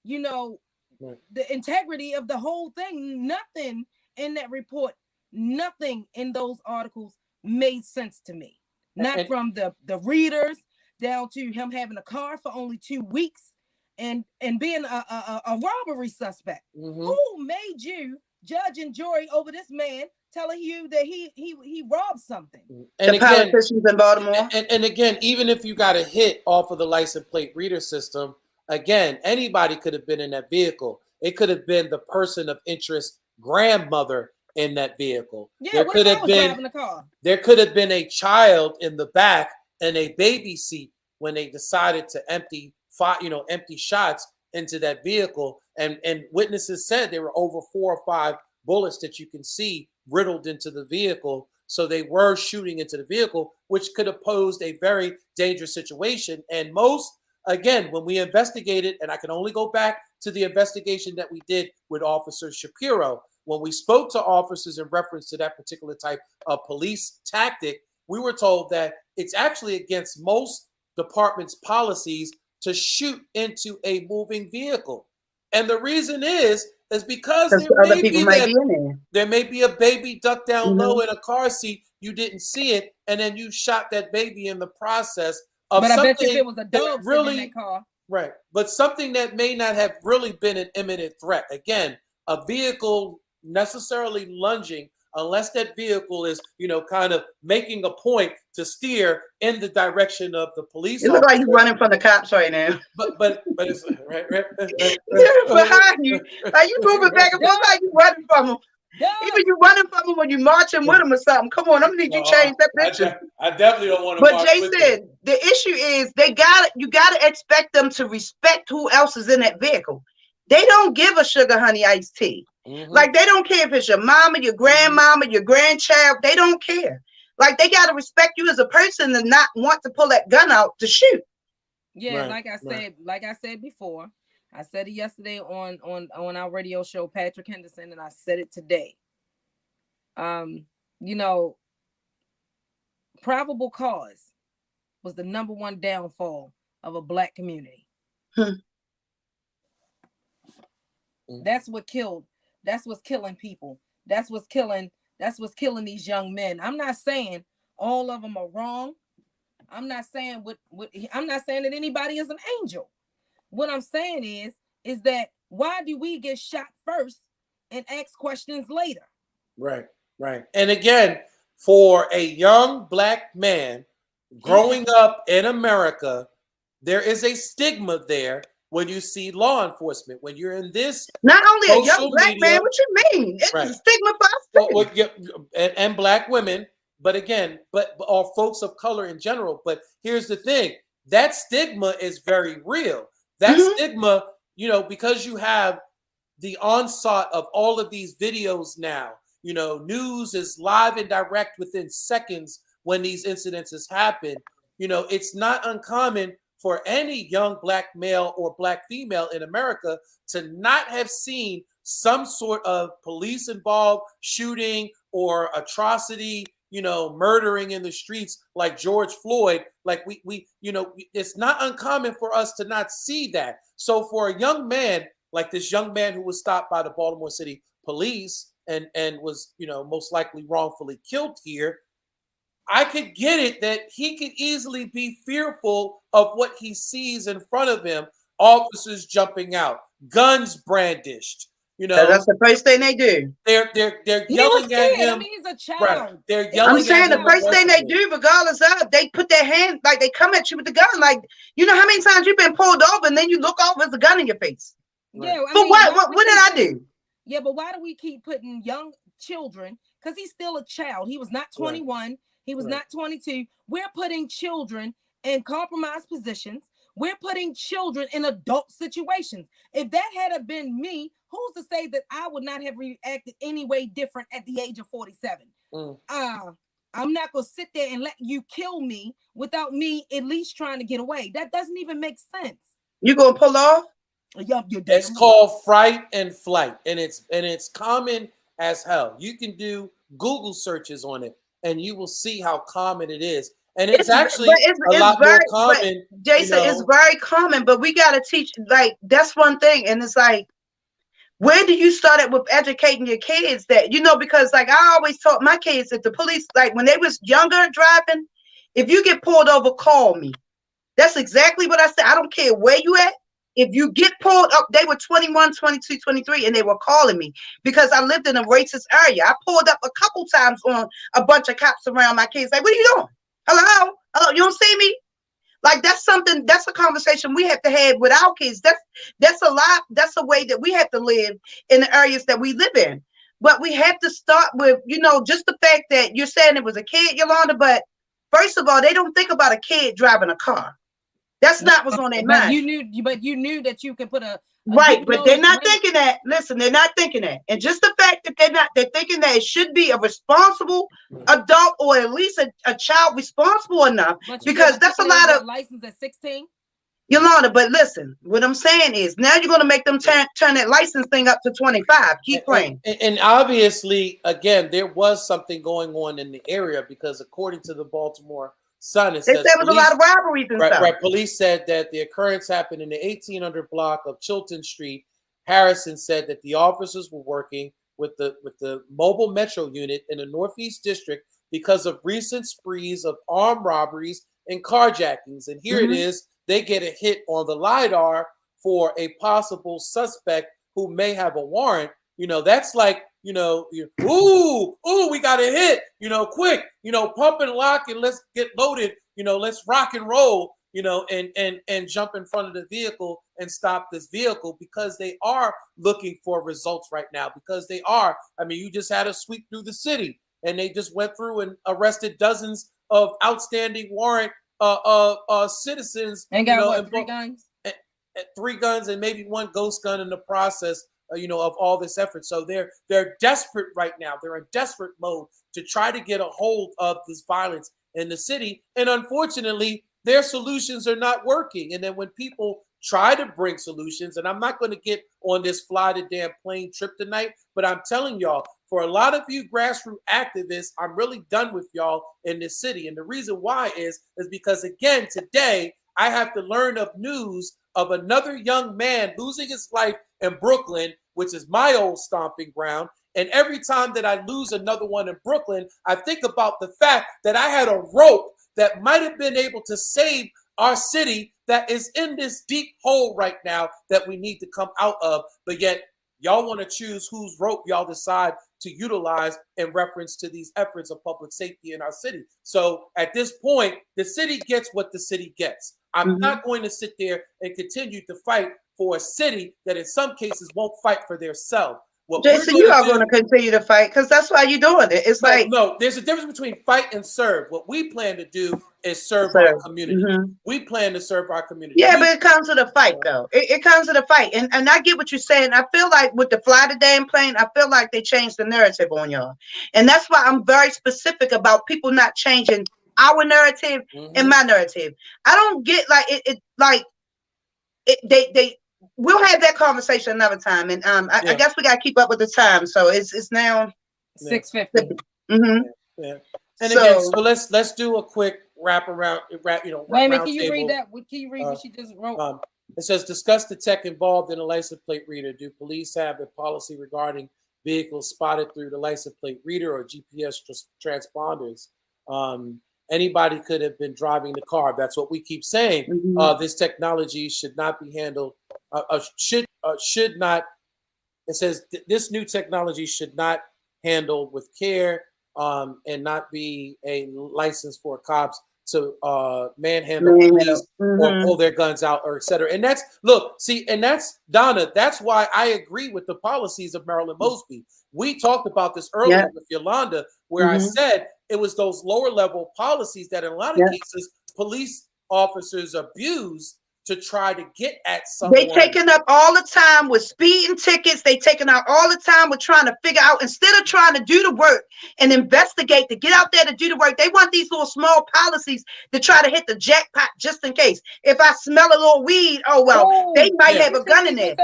you know, the integrity of the whole thing. Nothing in that report, nothing in those articles made sense to me. Not from the readers down to him having a car for only 2 weeks. And being a robbery suspect. Who made you judge and jury over this man telling you that he robbed something? And the politicians in Baltimore. And again, even if you got a hit off of the license plate reader system, again, anybody could have been in that vehicle. It could have been the person of interest grandmother in that vehicle. Yeah, there could have been driving the car. There could have been a child in the back in a baby seat when they decided to empty shots into that vehicle, and witnesses said there were over 4 or 5 bullets that you can see riddled into the vehicle. So they were shooting into the vehicle, which could have posed a very dangerous situation. And again, when we investigated, and I can only go back to the investigation that we did with Officer Shapiro, when we spoke to officers in reference to that particular type of police tactic, we were told that it's actually against most departments' policies to shoot into a moving vehicle. And the reason is because there may be a baby ducked down low in a car seat, you didn't see it, and then you shot that baby in the process of but something. I bet you if it was a dog really, in that car. Right. But something that may not have really been an imminent threat. Again, a vehicle necessarily lunging, unless that vehicle is, kind of making a point to steer in the direction of the police. It looks like you're running from the cops right now. But it's right. Behind you. Like you moving back and forth like you running from them. Even you running from them when you marching with them or something. Come on, I'm gonna need you change that picture. I definitely don't want to. But Jason, the issue is you gotta expect them to respect who else is in that vehicle. They don't give a sugar honey iced tea. Like they don't care if it's your mama, your grandmama, your grandchild. They don't care. Like they gotta respect you as a person and not want to pull that gun out to shoot. Yeah, like I said before, I said it yesterday on our radio show, Patrick Henderson, and I said it today. Probable cause was the #1 downfall of a Black community. That's what killed. That's what's killing people. That's what's killing these young men. I'm not saying all of them are wrong. I'm not saying I'm not saying that anybody is an angel. What I'm saying is that why do we get shot first and ask questions later? Right. And again, for a young Black man growing up in America, there is a stigma there. When you see law enforcement, when you're in this, not only a young Black man, what you mean? It's a stigma for us. And Black women, but again, or folks of color in general. But here's the thing: that stigma is very real. That stigma, because you have the onslaught of all of these videos now. News is live and direct within seconds when these incidences happen. It's not uncommon for any young black male or black female in America to not have seen some sort of police involved shooting or atrocity, murdering in the streets like George Floyd. Like it's not uncommon for us to not see that. So for a young man, like this young man who was stopped by the Baltimore City police and was, most likely wrongfully killed here, I could get it that he could easily be fearful of what he sees in front of him. Officers jumping out, guns brandished. That's the first thing they do. They're yelling at him. I mean, he's a child. Right. They're yelling. I'm saying the first thing they do, regardless of, they put their hands, like they come at you with the gun. Like, how many times you've been pulled over and then you look over, there's a gun in your face. Yeah. But what did I do? Yeah, but why do we keep putting young children? Because he's still a child. He was not 21. Right. He was not 22. We're putting children in compromised positions. We're putting children in adult situations. If that had been me, who's to say that I would not have reacted any way different at the age of 47? I'm not going to sit there and let you kill me without me at least trying to get away. That doesn't even make sense. You going to pull off? It's called fright and flight, and it's common as hell. You can do Google searches on it, and you will see how common it is. And it's actually a lot more common. Jason, it's very common, but we got to teach, like, that's one thing. And it's like, where do you start it with educating your kids that, because like I always taught my kids that the police, like when they was younger driving, if you get pulled over, call me. That's exactly what I said. I don't care where you at. If you get pulled up, they were 21, 22, 23, and they were calling me because I lived in a racist area. I pulled up a couple times on a bunch of cops around my kids. Like, what are you doing? Hello? You don't see me? Like, that's a conversation we have to have with our kids. That's a lot. That's a way that we have to live in the areas that we live in. But we have to start with, just the fact that you're saying it was a kid, Yolanda, but first of all, they don't think about a kid driving a car. That's not what's on their mind. You knew that you could put a right, but they're not thinking that. Listen, they're not thinking that. And just the fact that they're thinking that it should be a responsible adult or at least a child responsible enough, because that's a lot of license at 16. Yolanda, but listen, what I'm saying is now you're going to make them turn that license thing up to 25. Keep playing. And obviously, again, there was something going on in the area because according to the Baltimore Sun, they said there was a lot of robberies and stuff. Right. Police said that the occurrence happened in the 1800 block of Chilton Street. Harrison said that the officers were working with the mobile metro unit in the Northeast District because of recent sprees of armed robberies and carjackings. And here it is. They get a hit on the LiDAR for a possible suspect who may have a warrant. That's like, we got a hit, quick, pump and lock and let's get loaded, let's rock and roll, and jump in front of the vehicle and stop this vehicle because they are looking for results right now because they are. I mean, you just had a sweep through the city and they just went through and arrested dozens of outstanding warrant citizens and got 3 guns, 3 guns and maybe 1 ghost gun in the process. Of all this effort. So they're desperate right now. They're in desperate mode to try to get a hold of this violence in the city. And unfortunately, their solutions are not working. And then when people try to bring solutions, and I'm not going to get on this fly the damn plane trip tonight, but I'm telling y'all, for a lot of you grassroots activists, I'm really done with y'all in this city. And the reason why is because, again, today I have to learn of news of another young man losing his life in Brooklyn, which is my old stomping ground. And every time that I lose another one in Brooklyn, I think about the fact that I had a rope that might have been able to save our city that is in this deep hole right now that we need to come out of. But yet y'all want to choose whose rope y'all decide to utilize in reference to these efforts of public safety in our city. So at this point, the city gets what the city gets. I'm not going to sit there and continue to fight for a city that in some cases won't fight for their self. What Jason, we're you going are to going do. to continue to fight because that's why you're doing it. It's like, No, there's a difference between fight and serve. What we plan to do is serve sir. our community. We plan to serve our community. Yeah, but it comes to the fight, though. It comes to the fight. And I get what you're saying. I feel like with the Fly the Damn Plane, I feel like they changed the narrative on y'all. And that's why I'm very specific about people not changing our narrative and my narrative. I don't get like they we'll have that conversation another time. And I guess we gotta keep up with the time. So it's now 6:50. Yeah. And again, so let's do a quick wrap around. Wait a minute, can you read that? Can you read what she just wrote? It says, discuss the tech involved in a license plate reader. Do police have a policy regarding vehicles spotted through the license plate reader or GPS transponders? Anybody could have been driving the car. That's what we keep saying. This technology should not be handled. Should not. It says this new technology should not handle with care. And not be a license for cops to manhandle police or pull their guns out or et cetera. And that's and that's Donna. That's why I agree with the policies of Marilyn Mosby. We talked about this earlier with Yolanda, where I said it was those lower level policies that in a lot of cases police officers abuse to try to get at someone. They taking up all the time with speeding tickets. They taking out all the time with trying to figure out, instead of trying to do the work and investigate, to get out there to do the work, they want these little small policies to try to hit the jackpot just in case. If I smell a little weed, they might have a gun in there.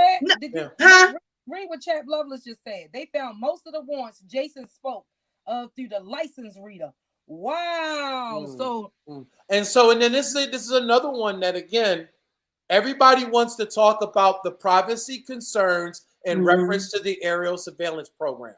Read what Chap Lovelace just said. They found most of the warrants Jason spoke of through the license reader. Wow. And then this is another one that, again, everybody wants to talk about the privacy concerns in reference to the aerial surveillance program.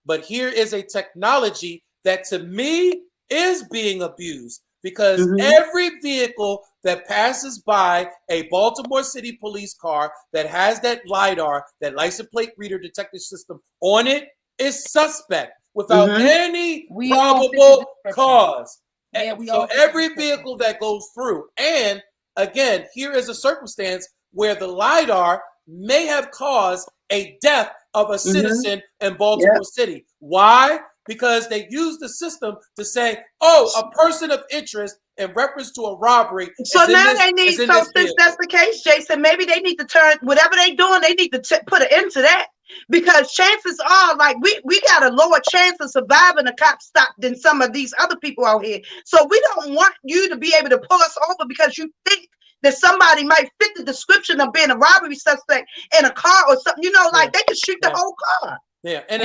But here is a technology that to me is being abused, because every vehicle that passes by a Baltimore City police car that has that LiDAR, that license plate reader detection system on it, is suspect without any probable cause. So every vehicle that goes through, and again, here is a circumstance where the LiDAR may have caused a death of a citizen in Baltimore City. Why? Because they used the system to say, a person of interest in reference to a robbery. So now they need, since that's the case, Jason, maybe they need to turn, whatever they're doing, they need to put an end to that. Because chances are, like, we got a lower chance of surviving a cop stop than some of these other people out here. So we don't want you to be able to pull us over because you think that somebody might fit the description of being a robbery suspect in a car or something. Like they could shoot the whole car. Yeah, and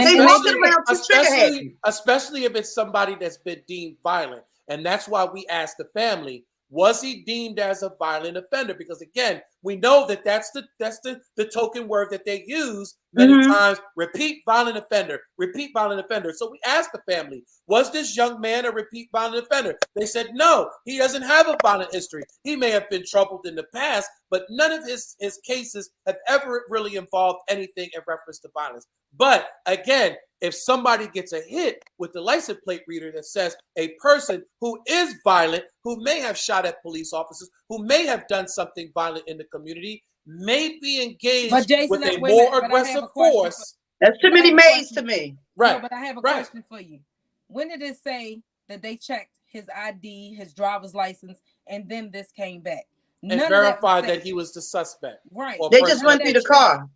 especially if it's somebody that's been deemed violent. And that's why we asked the family, was he deemed as a violent offender? Because again, we know that that's the token word that they use many times. Repeat violent offender. So we asked the family, was this young man a repeat violent offender? They said no, he doesn't have a violent history. He may have been troubled in the past, but none of his cases have ever really involved anything in reference to violence. But again, if somebody gets a hit with the license plate reader that says a person who is violent, who may have shot at police officers, who may have done something violent in the community, may be engaged with a more aggressive force. That's too many maids to me. Right. No, but I have a question for you. When did it say that they checked his ID, his driver's license, and then this came back? And verified that he was the suspect. Right. They just went through the car.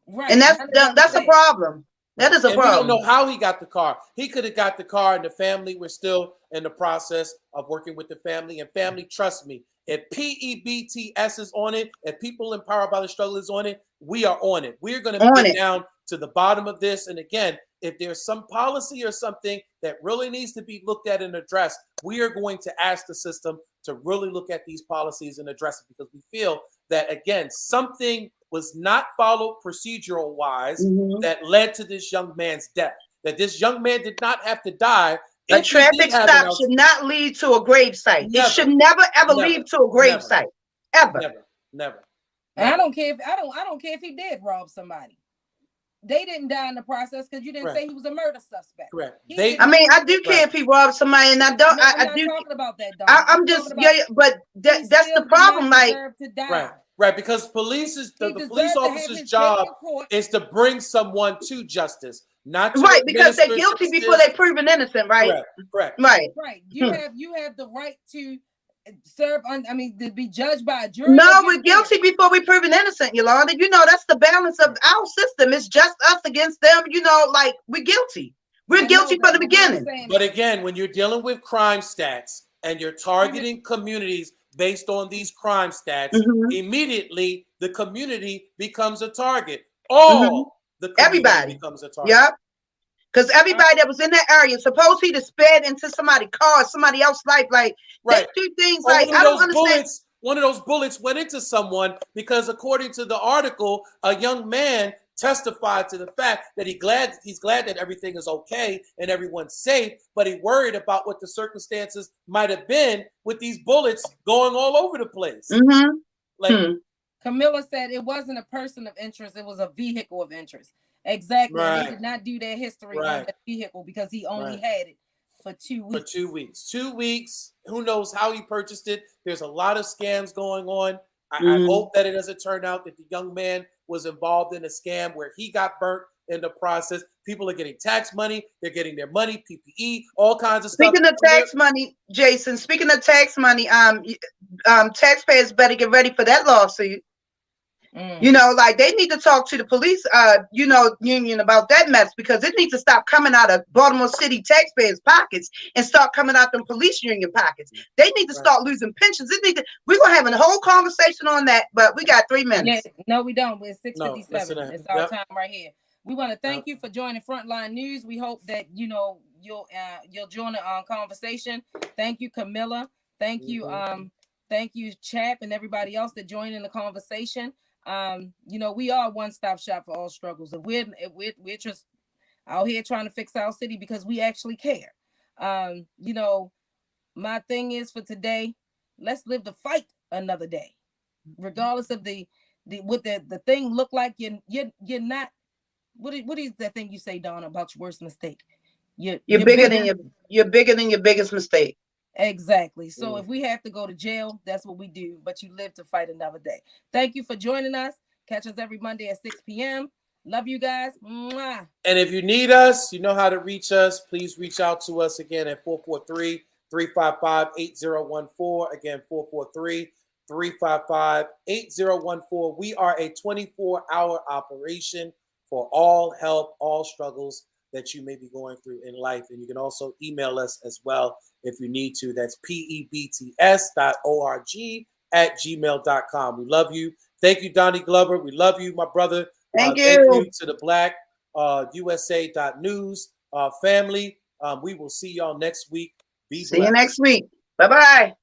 Right. And that's a problem. That is a problem. We don't know how he got the car. He could have got the car, and the family, we're still in the process of working with the family. And family, trust me, if PEBTS is on it, if People Empowered by the Struggle is on it, we are on it. We're going to get down to the bottom of this. And again, if there's some policy or something that really needs to be looked at and addressed, we are going to ask the system to really look at these policies and address it, because we feel that, again, something was not followed procedural wise that led to this young man's death. That this young man did not have to die. A traffic stop should not lead to a grave site. It should never ever lead to a grave site. Ever. Never. And I don't care if he did rob somebody. They didn't die in the process because you didn't say he was a murder suspect. Correct. I do care if he robbed somebody, and I don't. I do. Talking about that, I'm just but that's the problem. Like, Right, because police is the deserved police to have officer's his day in job court. is to bring someone to justice, not to Right, because they're administer guilty before justice. they're proven innocent, right? Correct, correct. Right. Right. You have the right to serve on, I mean, to be judged by a jury. No, we're guilty before we're proven innocent, Yolanda. You know, that's the balance of our system. It's just us against them. You know, like, we're guilty. We're guilty from the beginning. But again, when you're dealing with crime stats and you're targeting communities based on these crime stats, immediately the community becomes a target. All the community becomes a target. Yep. Because everybody that was in that area, suppose he'd have sped into somebody's car, somebody else's life. Like, they do things like, I don't understand. One of those bullets went into someone because, according to the article, a young man testified to the fact that he's glad that everything is okay and everyone's safe, but he worried about what the circumstances might have been with these bullets going all over the place. Like Camilla said, it wasn't a person of interest; it was a vehicle of interest. Exactly. They did not do their history on the vehicle because he only had it for 2 weeks. For 2 weeks. 2 weeks. Who knows how he purchased it? There's a lot of scams going on. I hope that it doesn't turn out that the young man was involved in a scam where he got burnt in the process. People are getting tax money. They're getting their money, PPE, all kinds of stuff. Speaking of tax money, Jason, taxpayers better get ready for that lawsuit. You know, like, they need to talk to the police, union about that mess, because it needs to stop coming out of Baltimore City taxpayers' pockets and start coming out them police union pockets. They need to start losing pensions. We're going to have a whole conversation on that, but we got 3 minutes. Yeah, no, we don't. It's 6:57. It's our time right here. We want to thank you for joining Frontline News. We hope that, you'll join the conversation. Thank you, Camilla. Thank you, Chap, and everybody else that joined in the conversation. We are a one-stop shop for all struggles, and we're just out here trying to fix our city because we actually care. My thing is for today, let's live the fight another day, regardless of what the thing look like. You're not. What is that thing you say, Donna, about your worst mistake? You're bigger than your biggest mistake. Exactly. So if we have to go to jail, that's what we do. But you live to fight another day. Thank you for joining us. Catch us every Monday at 6 p.m. Love you guys. Mwah. And if you need us, you know how to reach us. Please reach out to us again at 443-355-8014. Again, 443-355-8014. We are a 24-hour operation for all help, all struggles that you may be going through in life. And you can also email us as well if you need to. That's pebts.org@gmail.com. We love you. Thank you, Donnie Glover. We love you, my brother. Thank you. Thank you to the Black USA.news family. We will see y'all next week. See you next week. Bye-bye.